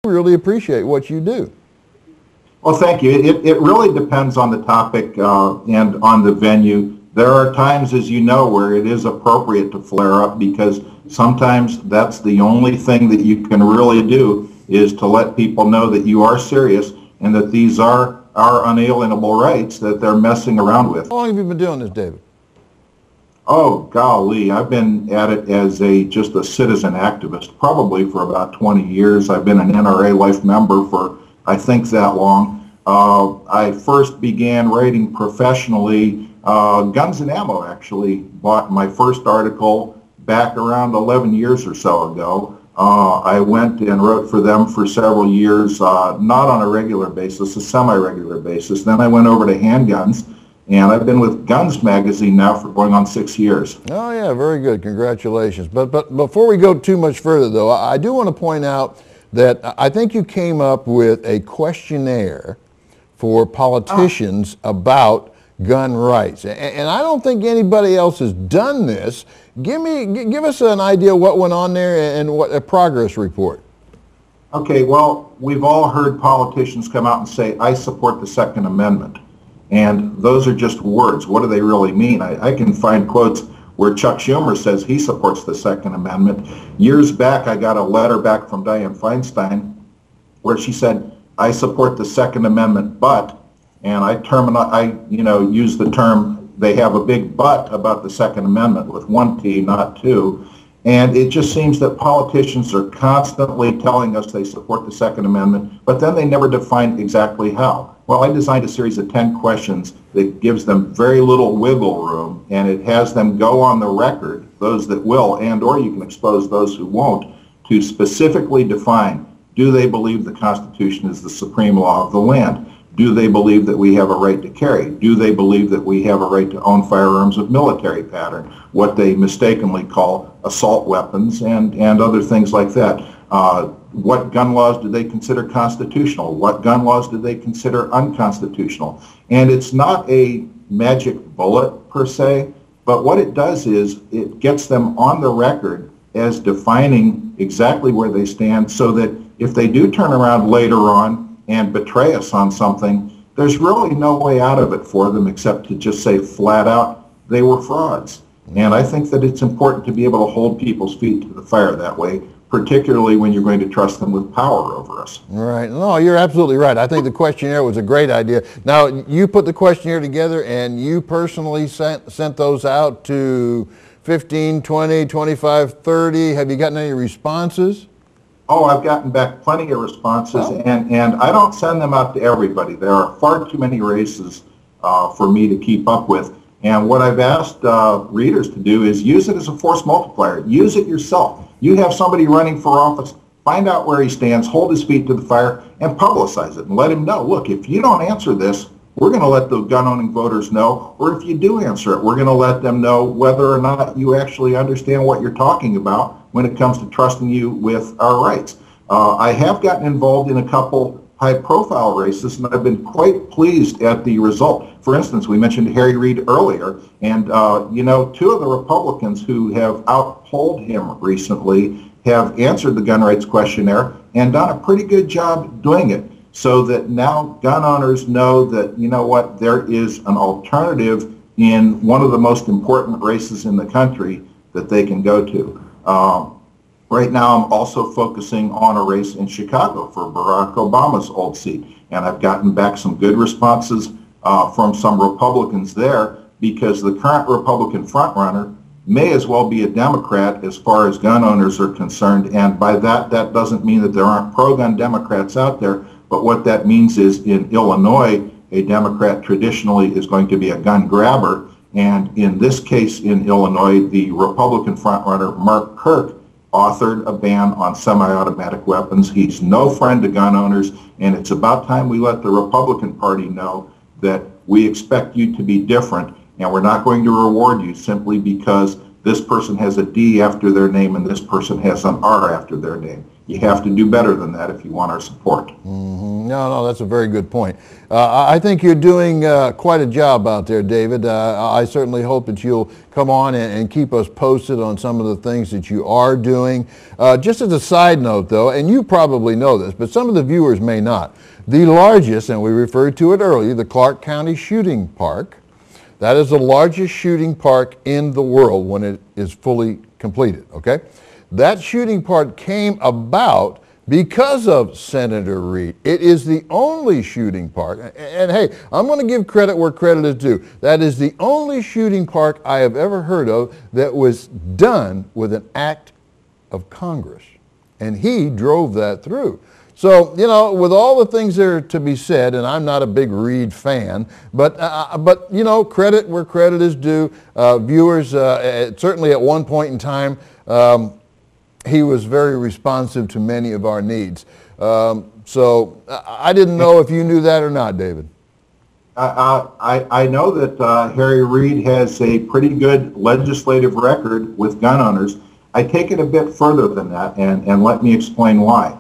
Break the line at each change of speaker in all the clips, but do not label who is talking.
really appreciate what you do.
Well, thank you. It really depends on the topic and on the venue. There are times, as you know, where it is appropriate to flare up because sometimes that's the only thing that you can really do is to let people know that you are serious and that these are our unalienable rights that they're messing around with.
How long have you been doing this, David?
Oh, golly, I've been at it as just a citizen activist, probably for about 20 years. I've been an NRA Life member for, I think, that long. I first began writing professionally. Guns and Ammo actually bought my first article back around 11 years or so ago. I went and wrote for them for several years, not on a regular basis, a semi-regular basis. Then I went over to Handguns, and I've been with Guns magazine now for going on 6 years.
Oh yeah, very good. Congratulations. But before we go too much further, though, I do want to point out that I think you came up with a questionnaire for politicians about gun rights, and I don't think anybody else has done this. Give us an idea what went on there and what a progress report.
Okay, well, we've all heard politicians come out and say, I support the Second Amendment. And those are just words. What do they really mean? I can find quotes where Chuck Schumer says he supports the Second Amendment. Years back, I got a letter back from Dianne Feinstein where she said, I support the Second Amendment, but, and I use the term, they have a big but about the Second Amendment with one T, not two. And it just seems that politicians are constantly telling us they support the Second Amendment, but then they never define exactly how. Well, I designed a series of 10 questions that gives them very little wiggle room, and it has them go on the record, those that will, and or you can expose those who won't, to specifically define, do they believe the Constitution is the supreme law of the land? Do they believe that we have a right to carry? Do they believe that we have a right to own firearms of military pattern, what they mistakenly call assault weapons and other things like that? What gun laws do they consider constitutional? What gun laws do they consider unconstitutional? And it's not a magic bullet per se, but what it does is it gets them on the record as defining exactly where they stand so that if they do turn around later on and betray us on something, there's really no way out of it for them except to just say flat out, they were frauds. And I think that it's important to be able to hold people's feet to the fire that way, particularly when you're going to trust them with power over us.
Right. No, you're absolutely right. I think the questionnaire was a great idea. Now, you put the questionnaire together and you personally sent those out to 15, 20, 25, 30. Have you gotten any responses?
Oh, I've gotten back plenty of responses, and I don't send them out to everybody. There are far too many races for me to keep up with. And what I've asked readers to do is use it as a force multiplier. Use it yourself. You have somebody running for office, find out where he stands, hold his feet to the fire, and publicize it and let him know, look, if you don't answer this, we're going to let the gun-owning voters know, or if you do answer it, we're going to let them know whether or not you actually understand what you're talking about when it comes to trusting you with our rights. I have gotten involved in a couple high-profile races, and I've been quite pleased at the result. For instance, we mentioned Harry Reid earlier, and two of the Republicans who have outpolled him recently have answered the gun rights questionnaire and done a pretty good job doing it, so that now gun owners know that, you know what, there is an alternative in one of the most important races in the country that they can go to. Right now, I'm also focusing on a race in Chicago for Barack Obama's old seat, and I've gotten back some good responses from some Republicans there, because the current Republican frontrunner may as well be a Democrat as far as gun owners are concerned, and by that doesn't mean that there aren't pro-gun Democrats out there, but what that means is in Illinois, a Democrat traditionally is going to be a gun grabber, and in this case in Illinois, the Republican frontrunner Mark Kirk authored a ban on semi-automatic weapons. He's no friend to gun owners, and it's about time we let the Republican Party know that we expect you to be different, and we're not going to reward you simply because this person has a D after their name and this person has an R after their name. you have to do better than that if you want our support.
No, that's a very good point. I think you're doing quite a job out there, David. I certainly hope that you'll come on and keep us posted on some of the things that you are doing. Just as a side note, though, and you probably know this, but some of the viewers may not, the largest, and we referred to it earlier, the Clark County Shooting Park, that is the largest shooting park in the world when it is fully completed, okay? That shooting park came about because of Senator Reed. It is the only shooting park, and hey, I'm going to give credit where credit is due. That is the only shooting park I have ever heard of that was done with an act of Congress, and he drove that through. So, you know, with all the things there to be said, and I'm not a big Reed fan, but you know, credit where credit is due. Viewers, certainly at one point in time, he was very responsive to many of our needs. So I didn't know if you knew that or not, David.
I know that Harry Reid has a pretty good legislative record with gun owners. I take it a bit further than that, and let me explain why.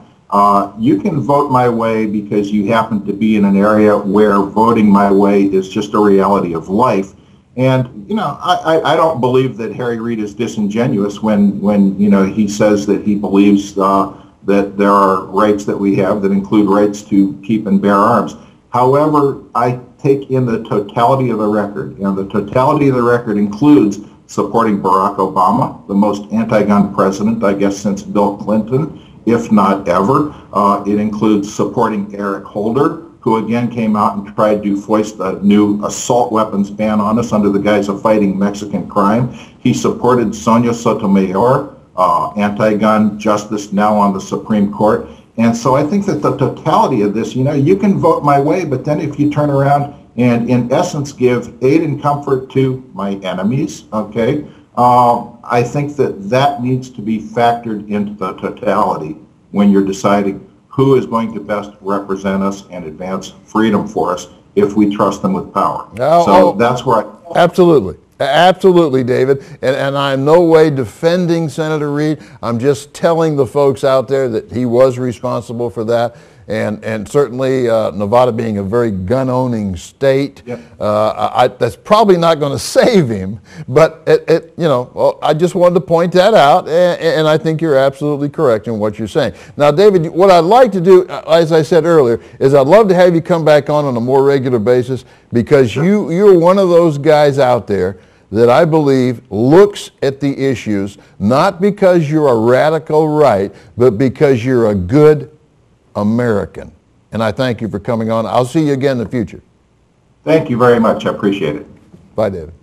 You can vote my way because you happen to be in an area where voting my way is just a reality of life. And, you know, I don't believe that Harry Reid is disingenuous when you know, he says that he believes that there are rights that we have that include rights to keep and bear arms. However, I take in the totality of the record, and the totality of the record includes supporting Barack Obama, the most anti-gun president, I guess, since Bill Clinton, if not ever. It includes supporting Eric Holder, who again came out and tried to foist a new assault weapons ban on us under the guise of fighting Mexican crime. He supported Sonia Sotomayor, anti-gun justice now on the Supreme Court. And so I think that the totality of this, you know, you can vote my way, but then if you turn around and in essence give aid and comfort to my enemies, okay, I think that that needs to be factored into the totality when you're deciding who is going to best represent us and advance freedom for us if we trust them with power. That's where
Absolutely, David. And I'm no way defending Senator Reid. I'm just telling the folks out there that he was responsible for that. And certainly Nevada being a very gun-owning state, yep. That's probably not going to save him. But you know, well, I just wanted to point that out, and I think you're absolutely correct in what you're saying. Now, David, what I'd like to do, as I said earlier, is I'd love to have you come back on a more regular basis, because sure. You're one of those guys out there that I believe looks at the issues not because you're a radical right, but because you're a good American. And I thank you for coming on. I'll see you again in the future.
Thank you very much. I appreciate it.
Bye, David.